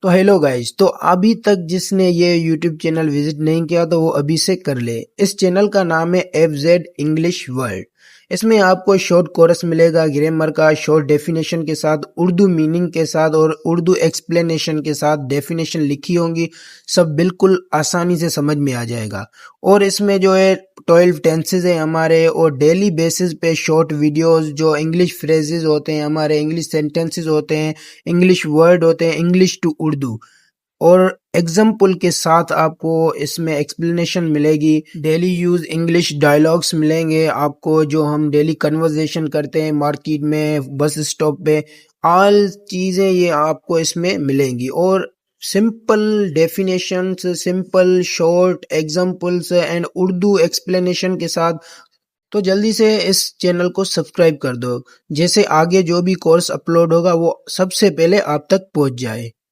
تو hello guys, تو ابھی تک جس نے یہ یوٹیوب چینل وزٹ نہیں کیا تو وہ ابھی سے کر لے۔ اس چینل کا نام ہے FZ انگلش ورلڈ۔ اس میں آپ کو شارٹ کورس ملے گا گرامر کا، شارٹ ڈیفینیشن کے ساتھ، اردو میننگ کے ساتھ اور اردو ایکسپلینیشن کے ساتھ ڈیفینیشن لکھی ہوں گی، سب بالکل آسانی سے سمجھ میں آ جائے گا۔ اور اس میں جو ہے 12 ٹینسز ہیں ہمارے، اور ڈیلی بیسز پہ شارٹ ویڈیوز جو انگلش فریزز ہوتے ہیں ہمارے، انگلش سینٹنسز ہوتے ہیں، انگلش ورڈ ہوتے ہیں، انگلش ٹو اردو، اور ایگزامپل کے ساتھ آپ کو اس میں ایکسپلینیشن ملے گی۔ ڈیلی یوز انگلش ڈائلاگس ملیں گے آپ کو، جو ہم ڈیلی کنورزیشن کرتے ہیں مارکیٹ میں، بس اسٹاپ پہ، آل چیزیں یہ آپ کو اس میں ملیں گی، اور simple definitions, simple short examples and Urdu explanation کے ساتھ۔ تو جلدی سے اس چینل کو سبسکرائب کر دو، جیسے آگے جو بھی کورس اپلوڈ ہوگا وہ سب سے پہلے آپ تک پہنچ جائے۔